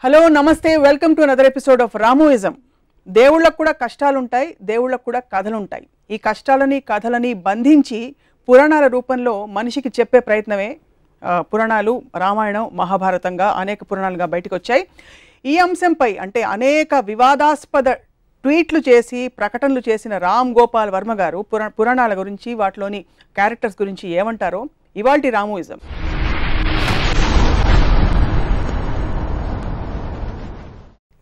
Hello నమస్తే welcome to another episode of రామోయిజం. దేవుళ్ళకు కూడా కష్టాలు ఉంటాయి, దేవుళ్ళకు కూడా కథలు ఉంటాయి. ఈ కష్టాలని కథలని బంధించి పురాణాల రూపంలో మనిషికి చెప్పే ప్రయత్నమే పురాణాలు. రామాయణం, మహాభారతంగా అనేక పురాణాలుగా బయటకు వచ్చాయి. ఈ అంశంపై అంటే అనేక వివాదాస్పద ట్వీట్లు చేసి ప్రకటనలు చేసిన రామ్ గోపాల్ వర్మ గారు పురాణాల గురించి, వాటిలోని క్యారెక్టర్స్ గురించి ఏమంటారో ఇవాల్టి రామోయిజం.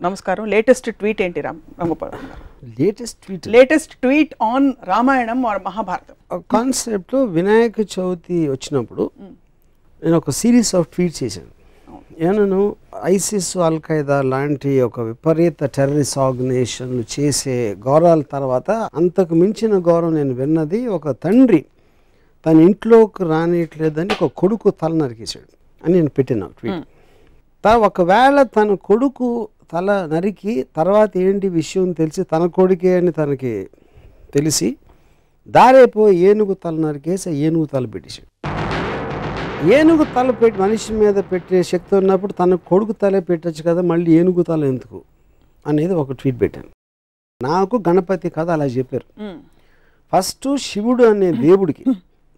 నమస్కారం. లేటెస్ట్ ట్వీట్ ఏంటి రామ్ గోపాల్ గారు? Latest tweet on Ramayanam or Mahabharatam కాన్సెప్ట్లో వినాయక చవితి వచ్చినప్పుడు నేను ఒక సిరీస్ ఆఫ్ ట్వీట్స్ చేశాను. ఏమన్నాను, ఐసిస్, అల్ ఖైదా లాంటి ఒక విపరీత టెర్రరిస్ట్ ఆర్గనైజేషన్లు చేసే గౌరవాల తర్వాత అంతకు మించిన గౌరవం నేను విన్నది, ఒక తండ్రి తన ఇంట్లోకి రానియట్లేదని ఒక కొడుకు తల నరికేశాడు అని నేను పెట్టిన ట్వీట్. ఒకవేళ తన కొడుకు తల నరికి తర్వాత ఏంటి విషయం తెలిసి తన కొడుకే అని తనకి తెలిసి దారేపో ఏనుగు తల నరికేసి ఏనుగు తల పెట్టేశాడు. ఏనుగు తల పెట్టి మనిషి మీద పెట్టే శక్తి ఉన్నప్పుడు తన కొడుకు తలే పెట్టచ్చు కదా, మళ్ళీ ఏనుగు తల ఎందుకు అనేది ఒక ట్వీట్ పెట్టాను. నాకు గణపతి కథ అలా చెప్పారు. ఫస్ట్ శివుడు అనే దేవుడికి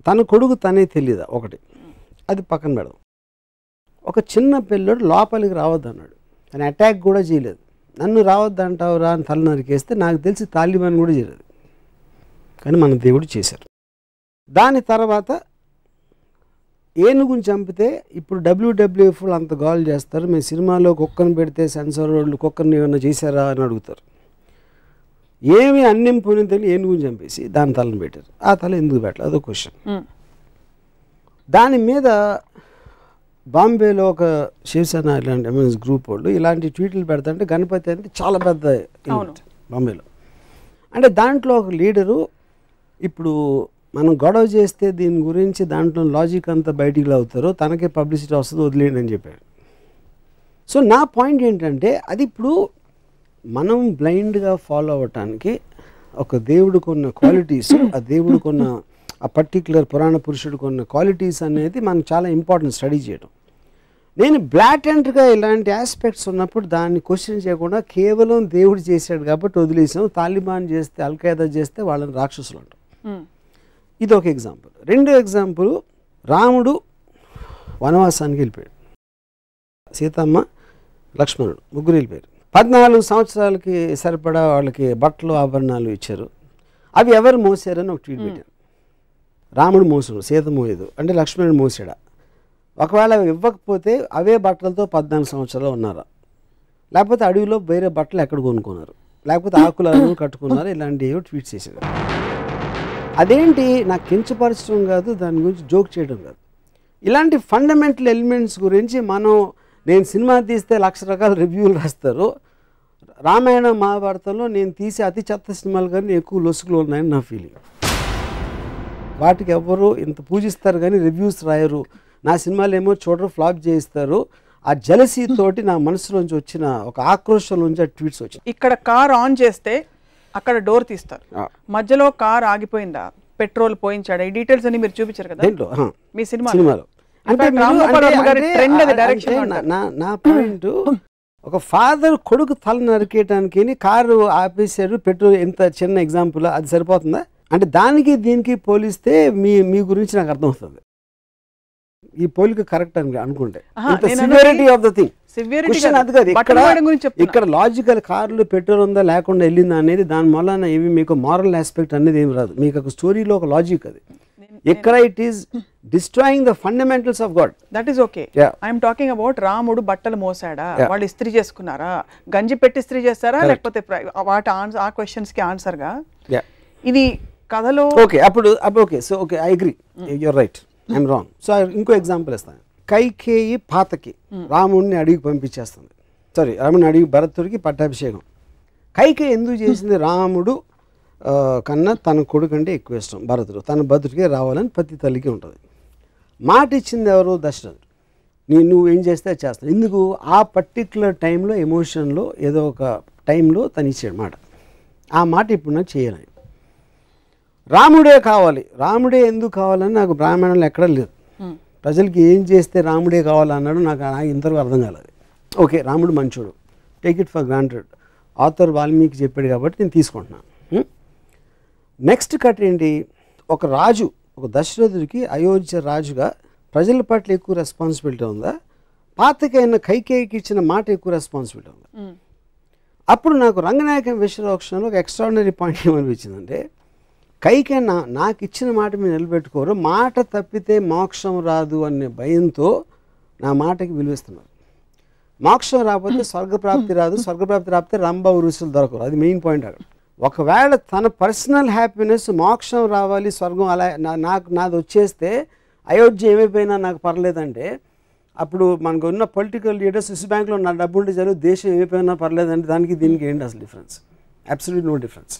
తన కొడుకు తనే తెలియదా ఒకటి, అది పక్కన పెడదాం. ఒక చిన్న పిల్లడు లోపలికి రావద్దు అన్నాడు, తను అటాక్ కూడా చేయలేదు. నన్ను రావద్దు అంటావురా అని తల నరికేస్తే నాకు తెలిసి తాలిబాన్ కూడా చేయలేదు, కానీ మన దేవుడు చేశారు. దాని తర్వాత ఏనుగుని చంపితే ఇప్పుడు WWF అంత గోల్ చేస్తారు, మేము సినిమాలో కుక్కను పెడితే సెన్సార్ వాళ్ళు కుక్కర్ని ఏమన్నా చేశారా అని అడుగుతారు. ఏమి అన్నింపుని తెలియని ఏనుగుని చంపేసి దాని తలను పెట్టారు. ఆ తల ఎందుకు పెట్టాలి అదో క్వశ్చన్. దాని మీద బాంబేలో ఒక శివసేన ఇలాంటి ఎంఎస్ గ్రూప్ వాళ్ళు ఇలాంటి ట్వీట్లు పెడతాంటే గణపతి అనేది చాలా పెద్ద బాంబేలో. అంటే దాంట్లో ఒక లీడరు ఇప్పుడు మనం గొడవ చేస్తే దీని గురించి దాంట్లో లాజిక్ అంతా బయటికి లాగుతారు, తనకే పబ్లిసిటీ వస్తుంది, వదిలేయండి అని చెప్పాడు. సో నా పాయింట్ ఏంటంటే అది ఇప్పుడు మనం బ్లైండ్గా ఫాలో అవ్వటానికి ఒక దేవుడికి ఉన్న క్వాలిటీస్, ఆ దేవుడికి ఉన్న ఆ పర్టిక్యులర్ పురాణ పురుషుడికి ఉన్న క్వాలిటీస్ అనేది మనకు చాలా ఇంపార్టెంట్ స్టడీ చేయడం. నేను బ్లాటెంట్గా ఇలాంటి ఆస్పెక్ట్స్ ఉన్నప్పుడు దాన్ని క్వశ్చన్ చేయకుండా కేవలం దేవుడు చేశాడు కాబట్టి వదిలేసాం, తాలిబాన్ చేస్తే, అల్ ఖైదా చేస్తే వాళ్ళని రాక్షసులు అంటాం. ఇది ఒక ఎగ్జాంపుల్. రెండో ఎగ్జాంపుల్, రాముడు వనవాసానికి వెళ్ళిపోయాడు, సీతమ్మ, లక్ష్మణుడు ముగ్గురు వెళ్ళిపోయారు. 14 సంవత్సరాలకి సరిపడా వాళ్ళకి బట్టలు ఆభరణాలు ఇచ్చారు. అవి ఎవరు మోసారని ఒక ట్వీట్ పెట్టారు. రాముడు మోసాడు, సీత మోయదు అంటే లక్ష్మణుడు మోసాడా? ఒకవేళ ఇవ్వకపోతే అవే బట్టలతో 14 సంవత్సరాలు ఉన్నారా? లేకపోతే అడవిలో వేరే బట్టలు ఎక్కడ కొనుక్కున్నారు? లేకపోతే ఆకులను కట్టుకున్నారు? ఇలాంటివి ట్వీట్స్ చేశారు. అదేంటి నాకు కించపరచడం కాదు, దాని గురించి జోక్ చేయడం కాదు. ఇలాంటి ఫండమెంటల్ ఎలిమెంట్స్ గురించి నేను సినిమా తీస్తే 1,00,000 రకాల రివ్యూలు రాస్తారు. రామాయణ మహాభారతంలో నేను తీసే అతి చెత్త సినిమాలు కానీ ఎక్కువ లొసుగులు ఉన్నాయని నా ఫీలింగ్. వాటికి ఎవరు ఇంత పూజిస్తారు కానీ రివ్యూస్ రాయరు. నా సినిమాలు ఏమో చూడరు, ఫ్లాప్ చేయిస్తారు. ఆ జలసీ తోటి నా మనసులోంచి వచ్చిన ఒక ఆక్రోషం నుంచి ఆ ట్వీట్స్ వచ్చాయి. ఇక్కడ కార్ ఆన్ చేస్తే అక్కడ డోర్ తీస్తారు, మధ్యలో కార్ ఆగిపోయిందా, పెట్రోల్ పోయించాడా, ఈ డీటెయిల్స్ అన్ని మీరు చూపించారు కదా మీ సినిమాలో. అంటే నా పాయింట్, ఒక ఫాదర్ కొడుకు తల నరికేయటానికి కారు ఆపేశారు, పెట్రోల్, ఎంత చిన్న ఎగ్జాంపుల్, అది సరిపోతుందా? అంటే దానికి దీనికి పోలిస్తే మీ గురించి నాకు అర్థమవుతుంది. ఈ పోలిక కరెక్ట్ అని అనుకుంటే సివియారిటీ ఆఫ్ ద థింగ్ అది కాదు. ఇక్కడ లాజికల్ కార్లు పెట్రోల్ ఉందా లేకుండా వెళ్ళిందా అనేది దాని వలన ఏమి మీకు మారల్ ఆస్పెక్ట్ అనేది ఏమి రాదు. మీకు ఒక స్టోరీలో ఒక లాజిక్ అది. ఇక్కడ it is destroying the fundamentals of God. That is okay. I'm talking about రాముడు బట్టలు మోసాడా, వాళ్ళు ఇస్త్రీ చేసుకున్నారా, గంజి పెట్టి ఇస్త్రీ చేస్తారా, లేకపోతే వాటి ఆ క్వశ్చన్స్ కి ఆన్సర్ గా ఇది కథలో ఓకే. అప్పుడు okay, so okay, I agree, you're right, I'm wrong. So ఇంకో ఎగ్జాంపుల్ ఇస్తాను. కైకేయి పాతకి రాముడిని అడిగి పంపించేస్తుంది, సారీ రాముడిని అడిగి భరతుడికి పట్టాభిషేకం. కైకేయి ఎందుకు చేసింది? రాముడు కన్నా తన కొడుకు అంటే ఎక్కువ ఇష్టం భరతుడు, తన భద్రుడికే రావాలని ప్రతి తల్లికి ఉంటుంది. మాట ఇచ్చింది ఎవరు? దశరథుడు. నువ్వు ఏం చేస్తే అది చేస్తాను. ఎందుకు? ఆ పర్టిక్యులర్ టైంలో ఎమోషన్లో ఏదో ఒక టైంలో తను ఇచ్చాడు మాట. ఆ మాట ఇప్పుడు నాకు చేయాలని. రాముడే కావాలి, రాముడే ఎందుకు కావాలని నాకు బ్రాహ్మణులు ఎక్కడా లేదు. ప్రజలకి ఏం చేస్తే రాముడే కావాలన్నాడు నాకు ఇంతవరకు అర్థం కాలేదు. ఓకే రాముడు మంచోడు, take it for granted, author Valmiki చెప్పాడు కాబట్టి నేను తీసుకుంటున్నాను. నెక్స్ట్ కట్ ఏంటి, ఒక రాజు, ఒక దశరథుడికి అయోధ్య రాజుగా ప్రజల పట్ల ఎక్కువ రెస్పాన్సిబిలిటీ ఉందా, పాతకైన కైకేయికి ఇచ్చిన మాట ఎక్కువ రెస్పాన్సిబిలిటీ ఉందా? అప్పుడు నాకు రంగనాయకం విశ్వరోక్షణలో ఒక ఎక్స్ట్రాడినరీ పాయింట్ ఏమనిపించిందంటే, కైకేయి నాకు ఇచ్చిన మాట మీరు నిలబెట్టుకోరు, మాట తప్పితే మోక్షం రాదు అనే భయంతో నా మాటకి విలువిస్తున్నారు. మోక్షం రాకపోతే స్వర్గప్రాప్తి రాదు, స్వర్గప్రాప్తి రాకపోతే రంభ ఉరుసులు దొరకరు. అది మెయిన్ పాయింట్ అక్కడ. ఒకవేళ తన పర్సనల్ హ్యాపీనెస్ మోక్షం రావాలి, స్వర్గం అలా నాది వచ్చేస్తే అయోధ్య ఏమైపోయినా నాకు పర్లేదంటే, అప్పుడు మనకు ఉన్న పొలిటికల్ లీడర్స్ స్విస్ బ్యాంక్లో నా డబ్బు ఉంటే చదువు దేశం ఏమైపోయినా పర్లేదంటే దానికి దీనికి ఏంటి అసలు difference? Absolute no difference.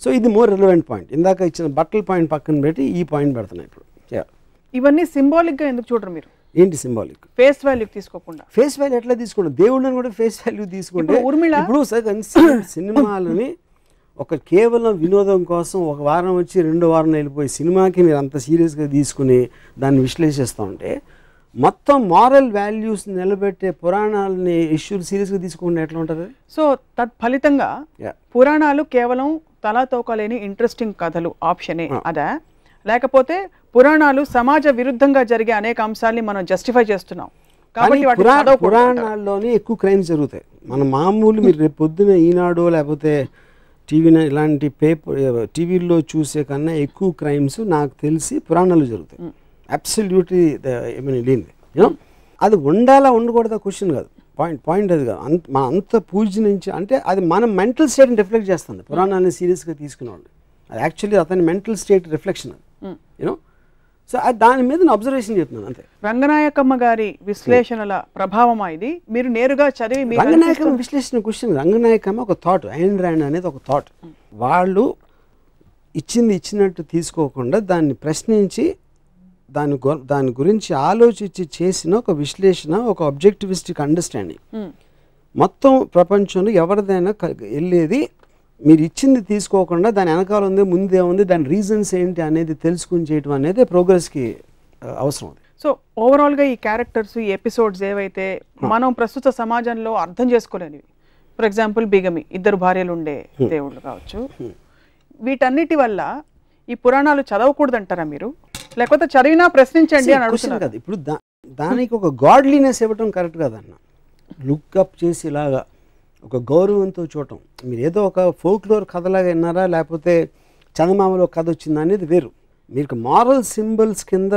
So ఇది మోర్ రిలవెంట్ పాయింట్. ఇందాక ఇచ్చిన బట్టల పాయింట్ పక్కన పెట్టి ఈ పాయింట్ పెడుతున్నాయి ఇప్పుడు. ఇవన్నీ సింబాలిక్గా ఎందుకు చూడరు మీరు? ఏంటి సింబాలిక్? ఫేస్ వాల్యూ తీసుకోకుండా. ఫేస్ వాల్యూ ఎట్లా తీసుకుంటాం? దేవుళ్ళని కూడా ఫేస్ వాల్యూ తీసుకుంటే ఇప్పుడు సినిమాలని ఒక కేవలం వినోదం కోసం ఒక వారం వచ్చి 2 వారం వెళ్ళిపోయి సినిమాకి మీరు అంత సీరియస్గా తీసుకుని దాన్ని విశ్లేషిస్తూ ఉంటే, మొత్తం మారల్ వాల్యూస్ నిలబెట్టే పురాణాలని ఇష్యూలు సీరియస్గా తీసుకుంటే ఎట్లా ఉంటుంది? సో తత్ఫలితంగా పురాణాలు కేవలం తలాతోకలేని ఇంట్రెస్టింగ్ కథలు ఆప్షనే అదా, లేకపోతే పురాణాలు సమాజ విరుద్ధంగా జరిగే అనేక అంశాలని మనం జస్టిఫై చేస్తున్నాం కాబట్టి పురాణాల్లోనే ఎక్కువ క్రైమ్స్ జరుగుతాయి. మన మామూలు మీరు రేపు పొద్దున ఈనాడు లేకపోతే ఇలాంటి టీవీల్లో చూసే కన్నా ఎక్కువ క్రైమ్స్ నాకు తెలిసి పురాణాలు జరుగుతాయి. అబ్సల్యూట్లీ లేనిది. అది ఉండాలా ఉండకూడదా క్వశ్చన్ కాదు, పాయింట్ అది కాదు. మన అంత పూజ నుంచి అంటే అది మన మెంటల్ స్టేట్ని రిఫ్లెక్ట్ చేస్తుంది. పురాణాన్ని సీరియస్గా తీసుకునేవాళ్ళు అది యాక్చువల్లీ అతని మెంటల్ స్టేట్ రిఫ్లెక్షన్ అది, యూనో. సో దాని మీద నేను అబ్జర్వేషన్ చెప్తున్నాను అంతే. రంగనాయకమ్మ గారి విశ్లేషణల ప్రభావం ఇది మీరు నేరుగా చదివి. రంగనాయకమ్మ విశ్లేషణ క్వశ్చన్, రంగనాయకమ్మ ఒక థాట్, ఐన్ ర్యాండ్ అనేది ఒక థాట్. వాళ్ళు ఇచ్చినట్టు తీసుకోకుండా దాన్ని ప్రశ్నించి దాని గురించి ఆలోచించి చేసిన ఒక విశ్లేషణ, ఒక ఆబ్జెక్టివిస్టిక్ అండర్స్టాండింగ్. మొత్తం ప్రపంచంలో ఎవరిదైనా వెళ్ళేది మీరు ఇచ్చింది తీసుకోకుండా దాని వెనకాల ఉంది, ముందే ఉంది, దాని రీజన్స్ ఏంటి అనేది తెలుసుకుని చేయటం అనేది ప్రోగ్రెస్కి అవసరం. సో ఓవరాల్గా ఈ క్యారెక్టర్స్, ఈ ఎపిసోడ్స్ ఏవైతే మనం ప్రస్తుత సమాజంలో అర్థం చేసుకోలేనివి, ఫర్ ఎగ్జాంపుల్ బిగమి, 2 భార్యలు ఉండే దేవుళ్ళు కావచ్చు, వీటన్నిటి వల్ల ఈ పురాణాలు చదవకూడదంటారా మీరు, లేకపోతే చదివినా ప్రశ్నించండి అని అడుగుతున్నారు కదా. ఇప్పుడు దానికి ఒక గాడ్లీనెస్ ఇవ్వటం కరెక్ట్ కదన్న. లుక్అప్ చేసి ఇలాగా ఒక గౌరవంతో చూడటం. మీరు ఏదో ఒక ఫోక్లోర్ కథలాగా విన్నారా, లేకపోతే చందమామలో కథ వచ్చిందా అనేది వేరు. మీకు మారల్ సింబల్స్ కింద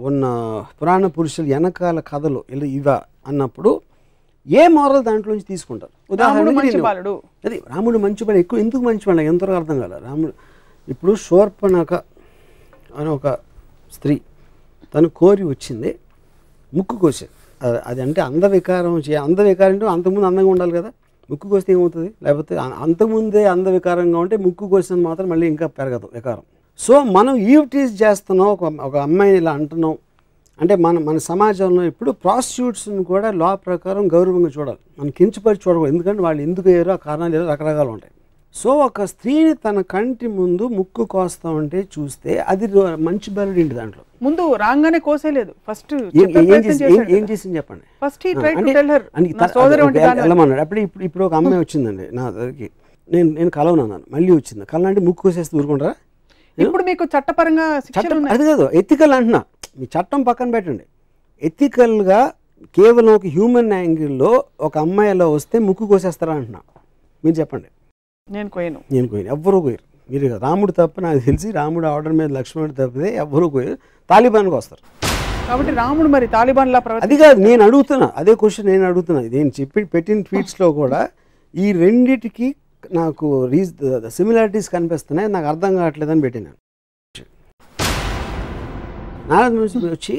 ఉన్న పురాణ పురుషులు వెనకాల కథలు ఇవా అన్నప్పుడు ఏ మారల్ దాంట్లోంచి తీసుకుంటారు? ఉదాహరణకి అది రాముడు మంచివాడు, ఎక్కువ ఎందుకు మంచివాడు ఎంతవరకు అర్థం కాదు. రాముడు ఇప్పుడు శూర్పణఖ అని ఒక స్త్రీ తను కోరి వచ్చింది, ముక్కు కోసేది. అది అంటే అందవికారం అంటే అంతకుముందు అందంగా ఉండాలి కదా, ముక్కు కోస్తే ఏమవుతుంది? లేకపోతే అంతకుముందే అందవికారంగా ఉంటే ముక్కు కోసినది మాత్రం మళ్ళీ ఇంకా పెరగదు వికారం. సో మనం ఈవ్టీజ్ చేస్తున్నాం, ఒక అమ్మాయిని ఇలా అంటున్నాం అంటే మన సమాజంలో ఇప్పుడు ప్రాస్టిట్యూట్స్ని కూడా లా ప్రకారం గౌరవంగా చూడాలి, మనం కించపరిచి చూడకూడదు. ఎందుకంటే వాళ్ళు ఎందుకు అయ్యారో ఆ కారణాలు ఏదో రకరకాలు ఉంటాయి. సో ఒక స్త్రీని తన కంటి ముందు ముక్కు కోస్తా ఉంటే చూస్తే అది మంచి బెలడ్ ఏంటి? దాంట్లో ముందు రాగానే కోసేలేదు, ఫస్ట్ ఏం చేసింది చెప్పండి. వెళ్ళమన్నాడు. అప్పుడు ఇప్పుడు ఒక అమ్మాయి వచ్చిందండి నా దగ్గరికి, నేను కలవనన్నాను, మళ్ళీ వచ్చింది కలంటే ముక్కు కోసేస్తే ఊరుకుంటారా? ఇప్పుడు మీకు చట్టపరంగా అది కాదు, ఎథికల్ అంటున్నా. మీ చట్టం పక్కన పెట్టండి, ఎథికల్గా కేవలం ఒక హ్యూమన్ యాంగిల్లో ఒక అమ్మాయి అలా వస్తే ముక్కు కోసేస్తారా అంటున్నా. మీరు చెప్పండి. నేను కోయను, ఎవ్వరూ కోయరు. మీరు రాముడు తప్ప నాకు తెలిసి రాముడు ఆర్డర్ మీద లక్ష్మణుడు తప్పితే ఎవ్వరూ కోయరు. తాలిబాన్కి వస్తారు కాబట్టి రాముడు మరి తాలిబాన్ లా అది కాదు నేను అడుగుతున్నా, అదే క్వశ్చన్ నేను అడుగుతున్నా. నేను పెట్టిన ట్వీట్స్లో కూడా ఈ రెండిటికి నాకు సిమిలారిటీస్ కనిపిస్తున్నాయి, నాకు అర్థం కావట్లేదని పెట్టినాను. నారద మహర్షి వచ్చి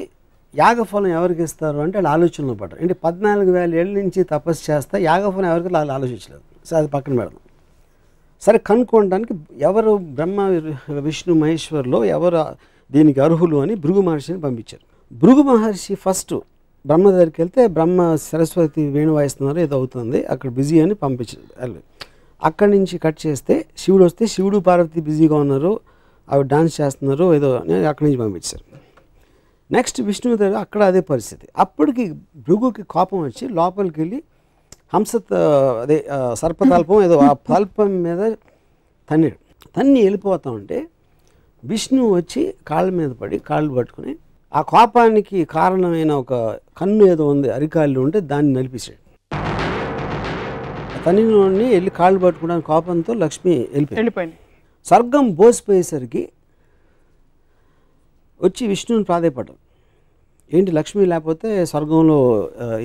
యాగఫలం ఎవరికి ఇస్తారు అంటే వాళ్ళు ఆలోచనలో పడ్డారు. అంటే 14,000 ఏళ్ళ నుంచి తపస్సు చేస్తా యాగఫలం ఎవరికి వాళ్ళు ఆలోచించలేదు. సో అది పక్కన పెడదాం. సరే కనుక్కోవడానికి ఎవరు బ్రహ్మ విష్ణు మహేశ్వర్లో ఎవరు దీనికి అర్హులు అని భృగు మహర్షిని పంపించారు. భృగు మహర్షి ఫస్ట్ బ్రహ్మ దగ్గరికి వెళ్తే బ్రహ్మ సరస్వతి వేణు వాయిస్తున్నారు ఏదో అవుతుంది అక్కడ బిజీ అని పంపించారు. అక్కడి నుంచి కట్ చేస్తే శివుడు వస్తే శివుడు పార్వతి బిజీగా ఉన్నారు, అవి డాన్స్ చేస్తున్నారు ఏదో అని అక్కడి నుంచి పంపించారు. నెక్స్ట్ విష్ణువు దగ్గర అక్కడ అదే పరిస్థితి. అప్పటికి భృగుకి కోపం వచ్చి లోపలికి వెళ్ళి అదే సర్పతల్పం ఏదో ఆ తల్పం మీద తన్ని వెళ్ళిపోతా ఉంటే విష్ణువు వచ్చి కాళ్ళ మీద పడి కాళ్ళు పట్టుకుని ఆ కోపానికి కారణమైన ఒక కన్ను ఏదో ఉంది అరికాళ్ళు ఉంటే దాన్ని నలిపేశాడు. తన్నిలోని వెళ్ళి కాళ్ళు పట్టుకోవడానికి కోపంతో లక్ష్మి వెళ్ళిపోయింది. స్వర్గం బోసిపోయేసరికి వచ్చి విష్ణువుని ప్రాధేయపడ్డాడు. ఏంటి లక్ష్మి లేకపోతే స్వర్గంలో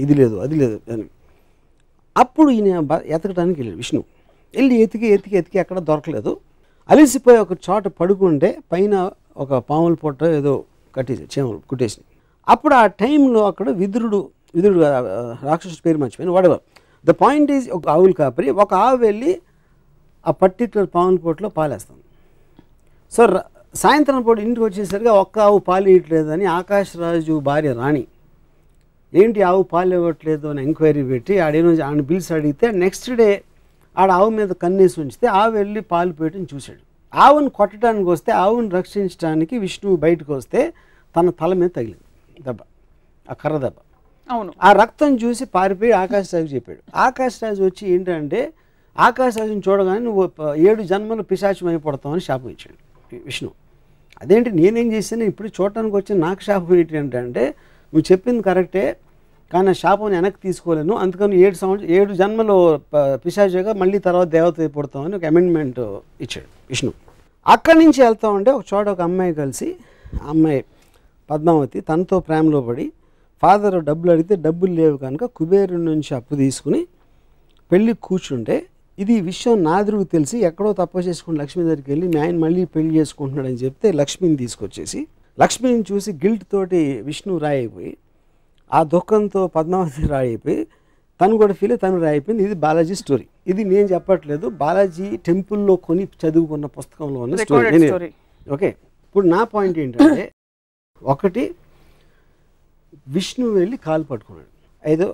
ఇది లేదు అది లేదు అని. అప్పుడు ఈయన ఎతకడానికి వెళ్ళాడు విష్ణువు. వెళ్ళి ఎతికి ఎక్కడ దొరకలేదు. అలిసిపోయి ఒక చోట పడుకుంటే పైన ఒక పాముల పొట్ట ఏదో కట్టేసి చేమలు కుట్టేసి. అప్పుడు ఆ టైంలో అక్కడ విదురుడు రాక్షసుడి పేరు మర్చిపోయింది వాడెవర్. ద పాయింట్ ఈజ్ ఒక ఆవులు కాపరి ఒక ఆవు వెళ్ళి ఆ పర్టిక్యులర్ పాముల పొట్టలో పాలేస్తాం. సో సాయంత్రం పూట ఇంటికి వచ్చేసరికి ఒక్క ఆవు పాలు ఇవ్వట్లేదని ఆకాశరాజు భార్య రాణి ఏంటి ఆవు పాలు ఇవ్వట్లేదు అని ఎంక్వైరీ పెట్టి ఆడేమో పిలిచి అడిగితే నెక్స్ట్ డే ఆడ ఆవు మీద కన్నేసి ఉంచితే ఆవు వెళ్ళి పాలు పెట్టని చూశాడు. ఆవును కొట్టడానికి వస్తే ఆవును రక్షించడానికి విష్ణువు బయటకు వస్తే తన తల మీద తగిలింది దెబ్బ, ఆ కర్ర దెబ్బ. అవును. ఆ రక్తం చూసి పారిపోయి ఆకాశరాజు చెప్పాడు. ఆకాశరాజు వచ్చి ఏంటంటే ఆకాశరాజుని చూడగానే నువ్వు 7 జన్మలు పిశాచం అయిపోతామని శాపం ఇచ్చాడు విష్ణువు. అదేంటి నేనేం చేశాను ఇప్పుడు చూడటానికి వచ్చి నాకు శాపం ఏంటి అంటే నువ్వు చెప్పింది కరెక్టే కానీ శాపం వెనక్కి తీసుకోలేను అందుకని 7 జన్మలు పిశాచిగా మళ్ళీ తర్వాత దేవత అయిపోతామని ఒక అమెండ్మెంట్ ఇచ్చాడు విష్ణు. అక్కడి నుంచి వెళ్తా ఉంటే ఒక చోట ఒక అమ్మాయి కలిసి అమ్మాయి పద్మావతి తనతో ప్రేమలో పడి ఫాదర్ డబ్బులు అడిగితే డబ్బులు లేవు కనుక కుబేరుడి నుంచి అప్పు తీసుకుని పెళ్ళి కూర్చుంటే ఇది విషయం నాదురుకు తెలిసి ఎక్కడో తప్పు చేసుకుని లక్ష్మి దగ్గరికి వెళ్ళి ఆయన మళ్ళీ పెళ్లి చేసుకుంటున్నాడని చెప్తే లక్ష్మిని తీసుకొచ్చేసి లక్ష్మిని చూసి గిల్ట్ తోటి విష్ణు రాయిపోయి ఆ దుఃఖంతో పద్మావతి రాయిపోయి తను కూడా ఫీల్ తను రాయిపోయింది. ఇది బాలాజీ స్టోరీ. ఇది నేను చెప్పట్లేదు, బాలాజీ టెంపుల్లో కొని చదువుకున్న పుస్తకంలో ఉన్న స్టోరీ. ఓకే, ఇప్పుడు నా పాయింట్ ఏంటంటే ఒకటి విష్ణు వెళ్ళి కాలు పట్టుకున్నాడు ఏదో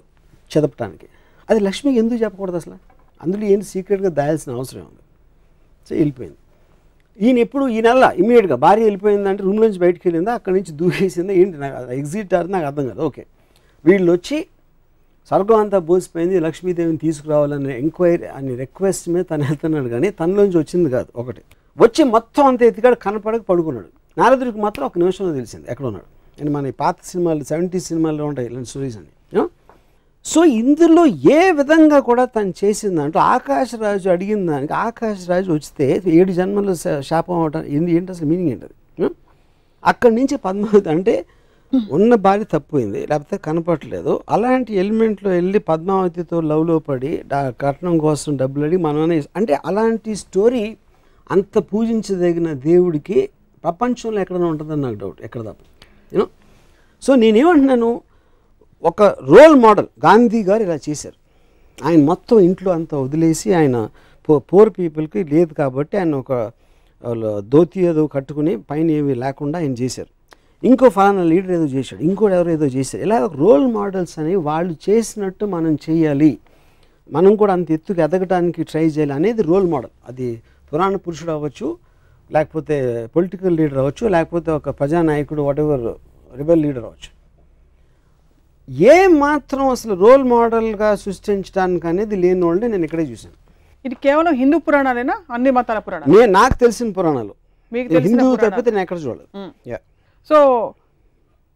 చదపటానికి. అది లక్ష్మికి ఎందుకు చెప్పకూడదు అసలు? అందులో ఏంటి సీక్రెట్గా దాయాల్సిన అవసరం ఉంది. సో వెళ్ళిపోయింది. ఈయన ఎప్పుడు ఈ నెల ఇమీడియట్గా భార్య వెళ్ళిపోయిందంటే రూమ్ నుంచి బయటకు వెళ్ళిందా అక్కడి నుంచి దూకేసిందా ఏంటి నాకు ఎగ్జిట్ అది నాకు అర్థం కాదు. ఓకే, వీళ్ళు వచ్చి స్వర్గం అంతా బోసిపోయింది లక్ష్మీదేవిని తీసుకురావాలనే ఎంక్వైరీ అని రిక్వెస్ట్ మీద తను వెళ్తున్నాడు కానీ తనలోంచి వచ్చింది కాదు. ఒకటి వచ్చి మొత్తం అంత ఎత్తికాడు కనపడక పడుకున్నాడు. నారదుడికి మాత్రం ఒక నిమిషంలో తెలిసింది ఎక్కడ ఉన్నాడు. అండ్ మన పాత సినిమాలు 70s సినిమాల్లో ఉంటాయి ఇలాంటి స్టోరీస్ అని. సో ఇందులో ఏ విధంగా కూడా తను చేసిందంటూ ఆకాశరాజు అడిగిన దానికి ఆకాశరాజు వస్తే 7 జన్మలు శాపం అవటం ఏంటి అసలు మీనింగ్ ఏంటది? అక్కడి నుంచి పద్మావతి అంటే ఉన్న భార్య తప్పిపోయింది లేకపోతే కనపడలేదు అలాంటి ఎలిమెంట్లో వెళ్ళి పద్మావతితో లవ్లో పడి కట్నం కోసం డబ్బులు అడిగి మనమనే అంటే అలాంటి స్టోరీ అంత పూజించదగిన దేవుడికి ప్రపంచంలో ఎక్కడైనా ఉంటుందని నాకు డౌట్. ఎక్కడ తప్ప యూనో. సో నేనేమంటున్నాను, ఒక రోల్ మోడల్ గాంధీ గారు ఇలా చేశారు. ఆయన మొత్తం ఇంట్లో అంతా వదిలేసి ఆయన పూర్ పీపుల్కి లేదు కాబట్టి ఆయన ఒక ధోతి ఏదో కట్టుకుని పైన ఏమీ లేకుండా ఆయన చేశారు. ఇంకో ఫలానా లీడర్ ఏదో చేశాడు, ఇంకోటి ఎవరో ఏదో చేశారు. ఇలా రోల్ మోడల్స్ అనేవి వాళ్ళు చేసినట్టు మనం చేయాలి, మనం కూడా అంత ఎత్తుకు ఎదగడానికి ట్రై చేయాలి అనేది రోల్ మోడల్. అది పురాణ పురుషుడు అవ్వచ్చు, లేకపోతే పొలిటికల్ లీడర్ అవ్వచ్చు, లేకపోతే ఒక ప్రజానాయకుడు వాటెవర్ రిబెల్ లీడర్ అవ్వచ్చు. ఏ మాత్రం అసలు రోల్ మోడల్గా సృష్టించడానికి అనేది లేని వాళ్ళని నేను ఇక్కడే చూశాను. ఇది కేవలం హిందూ పురాణాలేనా అన్ని మతాల పురాణాలు? నాకు తెలిసిన పురాణాలు హిందూ తప్పితే నేను ఎక్కడ చూడలేదు. సో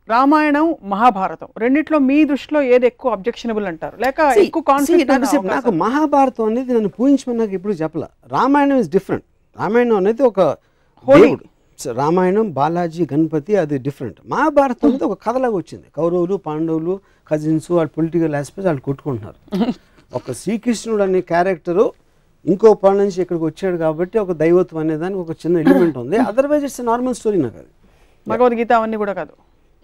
రామాయణం మహాభారతం రెండిట్లో మీ దృష్టిలో ఏది ఎక్కువ అబ్జెక్షనబుల్ అంటారు లేక ఎక్కువ కాన్ఫ్లిక్ట్? నాకు మహాభారతం అనేది నన్ను పూజించమని నాకు ఎప్పుడు చెప్పలే. Ramayanam is different. రామాయణం అనేది ఒక దేవుడు, రామాయణం బాలాజీ గణపతి అది డిఫరెంట్. మహాభారతం అనేది ఒక కథలాగా వచ్చింది. కౌరవులు పాండవులు కజిన్స్ వాళ్ళు పొలిటికల్ ఆస్పెక్ట్స్ వాళ్ళు కొట్టుకుంటున్నారు. ఒక శ్రీకృష్ణుడు అనే క్యారెక్టరు ఇంకో పాల నుంచి ఇక్కడికి వచ్చాడు కాబట్టి ఒక దైవత్వం అనేదానికి ఒక చిన్న ఎలిమెంట్ ఉంది. Otherwise it's normal story. నాకు అది భగవద్గీత అవన్నీ కూడా కాదు.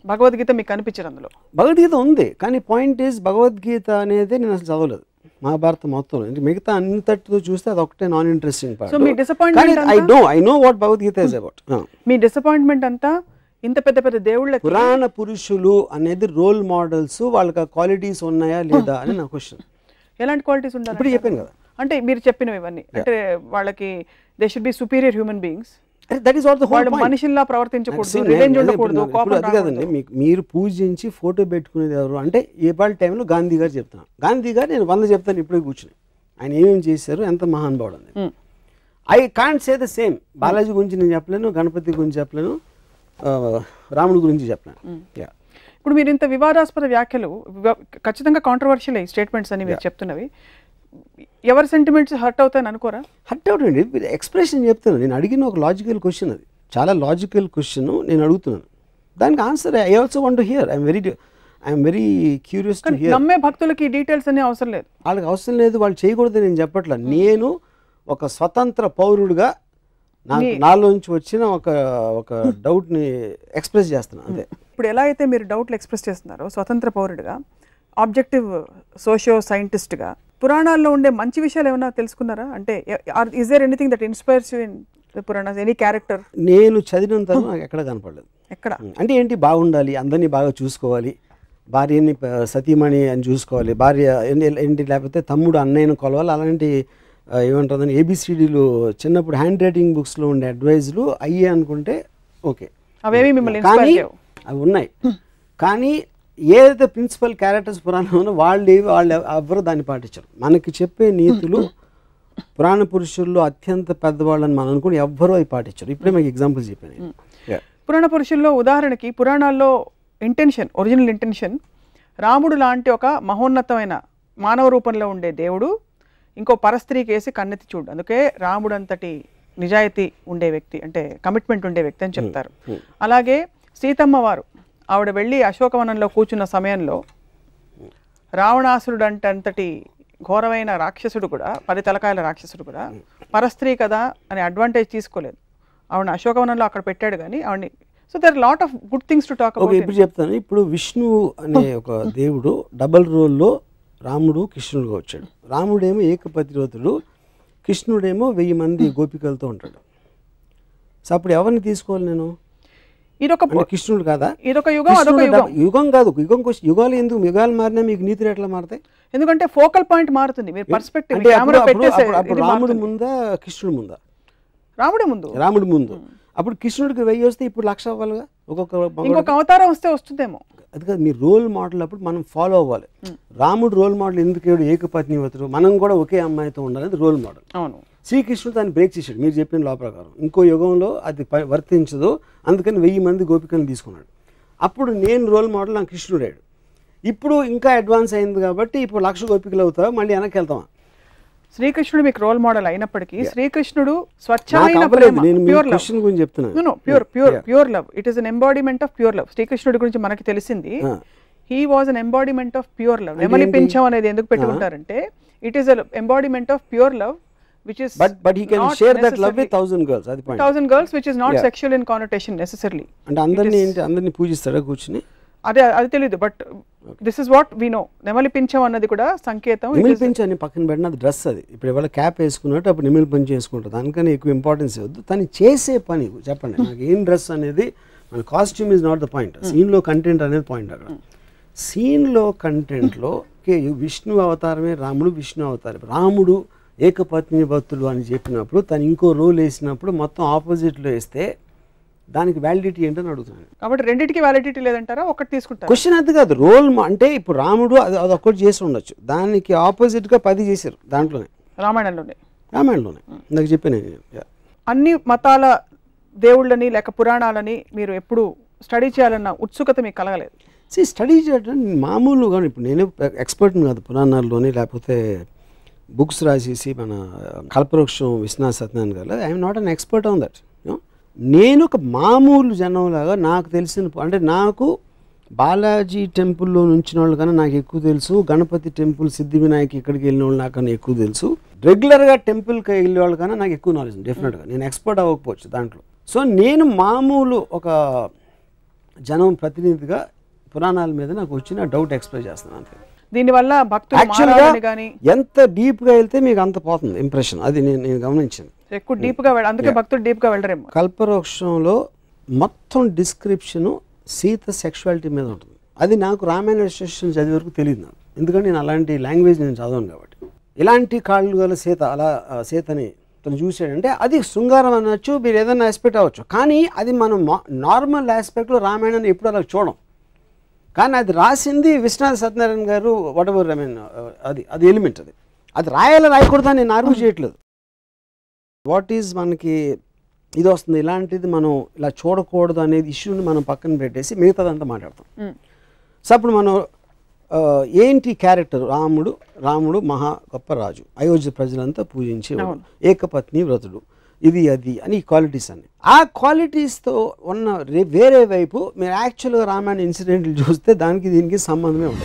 భగవద్గీత మీకు కనిపించదు అందులో? భగవద్గీత ఉంది కానీ పాయింట్ ఈజ్ భగవద్గీత అనేది నేను అసలు చదవలేదు మహాభారతం మొత్తం. మిగతా అంతటితో చూస్తే అది ఒకటే non interesting part. So me disappointment I know what Bhagavad Gita is about. Me disappointment అంతా ఇంత పెద్ద పెద్ద దేవుళ్ళ పురాణ పురుషులు అనేది రోల్ మోడల్స్ వాళ్ళకి ఆ క్వాలిటీస్ ఉన్నాయా లేదా అని నా క్వశ్చన్. ఎలాంటి క్వాలిటీస్ ఉండాలి? ఇప్పుడు చెప్పాను కదా. అంటే మీరు చెప్పినవి ఇవన్నీ అంటే వాళ్ళకి they should be superior human beings, that is what the whole వాళ్ళు పాయింట్. మనిషిలా ప్రవర్తించకూడదు, రివెంజ్ ఉండకూడదు, కోపం అది కదండి, మీరు పూజించి ఫోటో పెట్టుకునేది ఎవరు అంటే ఏ పాటి టైంలో గాంధీ గారు చెప్తున్నాను. గాంధీ గారు నేను 100 చెప్తాను ఇప్పుడే కూర్చుని, ఆయన ఏమేమి చేశారు, ఎంత మహానుభావుడు అని. I can't say the same. Balaji గురించి నేను చెప్పలేను, గణపతి గురించి చెప్పలేను, రాముడి గురించి చెప్పలేను. ఇప్పుడు మీరు ఇంత వివాదాస్పద వ్యాఖ్యలు, ఖచ్చితంగా కాంట్రవర్షియల్ స్టేట్మెంట్స్ అని మీరు చెప్తున్నవి, ఎవరి సెంటిమెంట్స్ హర్ట్ అవుతాయని అనుకోరా? హర్ట్ అవుతుంది. ఎక్స్ప్రెషన్ చెప్తాను. నేను అడిగిన ఒక లాజికల్ క్వశ్చన్, అది చాలా లాజికల్ క్వశ్చన్ నేను అడుగుతున్నాను. దానికి answer I also want to hear. I'm very curious to hear. నమ్మే భక్తులకి డీటెయిల్స్ అనే అవసరం లేదు, వాళ్ళకి అవసరం లేదు, వాళ్ళు చేయకూడదు నేను చెప్పట్లేదు. నేను ఒక స్వతంత్ర పౌరుడుగా నాలోంచి వచ్చిన ఒక డౌట్ని ఎక్స్ప్రెస్ చేస్తున్నాను అంతే. ఇప్పుడు ఎలా అయితే మీరు డౌట్లు ఎక్స్ప్రెస్ చేస్తున్నారో స్వతంత్ర పౌరుడిగా, ఆబ్జెక్టివ్ సోషియో సైంటిస్ట్గా, పురాణాల్లో ఉండే మంచి విషయాలు ఏమైనా తెలుసుకున్నారా? అంటే is there anything that inspires you in the Puranas, any character? నేను చదివినంత నాకు ఎక్కడ కనపడలేదు. ఎక్కడ అంటే ఏంటి, బాగుండాలి, అందరినీ బాగా చూసుకోవాలి, భార్యని సతీమణి అని చూసుకోవాలి, భార్య ఏంటి, లేకపోతే తమ్ముడు అన్నయ్యను కొలవాలి, అలాంటి ఏమంటుందని ఏబిసిడీలు చిన్నప్పుడు హ్యాండ్ రైటింగ్ బుక్స్లో ఉండే అడ్వైజ్లు అయ్యే అనుకుంటే ఓకే, అవేవి మిమ్మల్ని కానీ అవి ఉన్నాయి. కానీ ఏదైతే ప్రిన్సిపల్ క్యారెక్టర్స్ పురాణంలో వాళ్ళు ఎవ్వరు దాన్ని పాటించరు. మనకి చెప్పే నీతులు పురాణ పురుషుల్లో అత్యంత పెద్దవాళ్ళని మనం అనుకుని ఎవ్వరూ అవి పాటించరు. ఇప్పుడే మీకు ఎగ్జాంపుల్స్ చెప్పాను. పురాణ పురుషుల్లో ఉదాహరణకి, పురాణాల్లో ఇంటెన్షన్, ఒరిజినల్ ఇంటెన్షన్, రాముడు లాంటి ఒక మహోన్నతమైన మానవ రూపంలో ఉండే దేవుడు ఇంకో పరస్త్రీకి వేసి కన్నెత్తి చూడు, అందుకే రాముడు అంతటి నిజాయితీ ఉండే వ్యక్తి, అంటే కమిట్మెంట్ ఉండే వ్యక్తి అని చెప్తారు. అలాగే సీతమ్మ వారు, ఆవిడ వెళ్ళి అశోకవనంలో కూర్చున్న సమయంలో రావణాసురుడు అంతటి ఘోరమైన రాక్షసుడు కూడా, 10 తలకాయల రాక్షసుడు కూడా పరస్త్రీ కదా అని అడ్వాంటేజ్ తీసుకోలేదు. ఆవిడ అశోకవనంలో అక్కడ పెట్టాడు కానీ ఆవిడని. So there lot of good things to talk about. ఇప్పుడు చెప్తాను. ఇప్పుడు విష్ణువు అనే ఒక దేవుడు డబల్ రోల్లో రాముడు కృష్ణుడుగా వచ్చాడు. రాముడేమో ఏకపతివ్రతుడు, కృష్ణుడేమో 1000 మంది గోపికలతో ఉంటాడు. సో అప్పుడు ఎవరిని తీసుకోవాలి నేను? ఇదొక కృష్ణుడు కాదా? ఇదొక యుగం, అదొక యుగం. యుగం కాదు, యుగం యుగాలు ఎందుకు? యుగాలు మారినా మీకు నీతులు ఎట్లా మారుతాయి? ఎందుకంటే ఫోకల్ పాయింట్ మారుతుంది, మీరు పర్స్పెక్టివ్. అప్పుడు రాముడు ముందా కృష్ణుడు ముందా? రాముడి ముందు. అప్పుడు కృష్ణుడికి 1000 వస్తే ఇప్పుడు 1,00,000 అవ్వాలిగా. ఇంకొక అవతారం వస్తే వస్తుందేమో. అది కాదు, మీ రోల్ మోడల్ అప్పుడు మనం ఫాలో అవ్వాలి. రాముడు రోల్ మోడల్ ఎందుకు ఏకపత్నివ్రతుడు, మనం కూడా ఒకే అమ్మాయితో ఉండాలి, రోల్ మోడల్. అవును, శ్రీకృష్ణుడు దాన్ని బ్రేక్ చేశాడు మీరు చెప్పిన లా ప్రకారం. ఇంకో యుగంలో అది వర్తించదు, అందుకని 1000 మంది గోపికలను తీసుకున్నాడు. అప్పుడు నేను రోల్ మోడల్, నాకు కృష్ణుడాడు. ఇప్పుడు ఇంకా అడ్వాన్స్ అయింది కాబట్టి ఇప్పుడు 1,00,000 గోపికలు అవుతావు, మళ్ళీ వెనక్కి వెళ్తామా? శ్రీకృష్ణుడు మీకు రోల్ మోడల్ అయినప్పటికీ, శ్రీకృష్ణుడు స్వచ్ఛమైన ప్రేమ, ప్యూర్ లవ్ గురించి చెప్తున్నాను. Pure love, it is an embodiment of pure love. శ్రీకృష్ణుడి గురించి మనకి తెలిసింది, he was an embodiment of pure love. నెమలి పింఛం అనేది ఎందుకు పెట్టుకుంటారంటే, it is an embodiment of pure love, which is but he can share that love with 1,000 girls. Adi point. 1,000 girls, which is not sexual in connotation necessarily. And అందరిని పూజిస్తాడా కూర్చుని? అది తెలియదు, but this is what we know. నెమలి పింఛం అన్నది కూడా సంకేతం. నెమలి పింఛం అని పక్కన పెట్టిన అది డ్రెస్, అది ఇప్పుడు ఇవాళ క్యాప్ వేసుకున్నట్టు అప్పుడు నెమలి పింఛం వేసుకుంటారు. దానికని ఎక్కువ ఇంపార్టెన్స్ ఇవ్వద్దు. తను చేసే పని చెప్పండి నాకు, ఏం డ్రెస్ అనేది మన costume is not the point, సీన్లో కంటెంట్ అనేది పాయింట్. అక్కడ సీన్లో కంటెంట్లో విష్ణు అవతారమే రాముడు, విష్ణు అవతారం. రాముడు ఏకపత్ని భక్తుడు అని చెప్పినప్పుడు తను ఇంకో రోల్ వేసినప్పుడు మొత్తం ఆపోజిట్లో వేస్తే దానికి వ్యాలిడిటీ ఏంటని అడుగుతున్నాను. కాబట్టి రెండింటికి వ్యాలిడిటీ లేదంటారా? ఒకటి తీసుకుంటారు. క్వశ్చన్ అది కాదు, రోల్ అంటే ఇప్పుడు రాముడు అది ఒక్కటి చేసి ఉండొచ్చు, దానికి ఆపోజిట్గా 10 చేశారు దాంట్లోనే, రామాయణంలోనే నాకు చెప్పాను. అన్ని మతాల దేవుళ్ళని లేక పురాణాలని మీరు ఎప్పుడు స్టడీ చేయాలన్న ఉత్సుకత మీకు కలగలేదు? స్టడీ చేయడం మామూలుగా, ఇప్పుడు నేనే ఎక్స్పర్ట్ని కాదు పురాణాల్లోని, లేకపోతే బుక్స్ రాసేసి మన కల్పవృక్షం విశ్వనాథ సత్యనారాయణ గారు, I'm not an expert on that. నేను ఒక మామూలు జనంలాగా నాకు తెలిసిన, అంటే నాకు బాలాజీ టెంపుల్లో నుంచిన వాళ్ళు కన్నా నాకు ఎక్కువ తెలుసు, గణపతి టెంపుల్, సిద్ధి వినాయక్ ఇక్కడికి వెళ్ళిన వాళ్ళు నాకన్నా ఎక్కువ తెలుసు, రెగ్యులర్గా టెంపుల్కి వెళ్ళే వాళ్ళు కన్నా నాకు ఎక్కువ నాలెడ్జ్ డెఫినెట్గా. నేను ఎక్స్పర్ట్ అవ్వకపోవచ్చు దాంట్లో. సో నేను మామూలు ఒక జనం ప్రతినిధిగా పురాణాల మీద నాకు వచ్చిన డౌట్ ఎక్స్ప్రెస్ చేస్తున్నాను అంతే. దీనివల్ల ఎంత డీప్గా వెళ్తే మీకు అంత పోతుంది ఇంప్రెషన్, అది నేను గమనించాను. ఎక్కువ డీప్గా అందుకే భక్తులు డీప్గా వెళ్ళరేమో. కల్పవృక్షంలో మొత్తం డిస్క్రిప్షను సీత సెక్షువాలిటీ మీద ఉంటుంది. అది నాకు రామాయణ రిజిస్ట్రేషన్ చదివే వరకు తెలియదు నాకు, ఎందుకంటే నేను అలాంటి లాంగ్వేజ్ నేను చదవను కాబట్టి. ఇలాంటి కాళ్ళు గల సీత, అలా సీతని అతను చూసాడంటే అది శృంగారం అనొచ్చు, మీరు ఏదైనా ఆస్పెక్ట్ అవ్వచ్చు. కానీ అది మనం నార్మల్ ఆస్పెక్ట్లో రామాయణాన్ని ఎప్పుడు అలా చూడం. కానీ అది రాసింది విశ్వనాథ సత్యనారాయణ గారు, వాట్ ఎవర్ ఐ మీన్, అది ఎలిమెంట్. అది రాయాలి రాయకూడదు అని నేను ఆర్గ్యూ చేయట్లేదు. వాట్ ఈజ్ మనకి ఇది వస్తుంది, ఇలాంటిది మనం ఇలా చూడకూడదు అనేది ఇష్యూని మనం పక్కన పెట్టేసి మిగతాదంతా మాట్లాడతాం. సో అప్పుడు మనం ఏంటి క్యారెక్టర్, రాముడు మహా గొప్ప రాజు, అయోధ్య ప్రజలంతా పూజించేవాడు, ఏకపత్ని వ్రతుడు, ఇది అది అని క్వాలిటీస్ అన్ని. ఆ క్వాలిటీస్తో ఉన్న వేరే వైపు మీరు యాక్చువల్గా రామాయణ ఇన్సిడెంట్లు చూస్తే దానికి దీనికి సంబంధమే ఉండదు.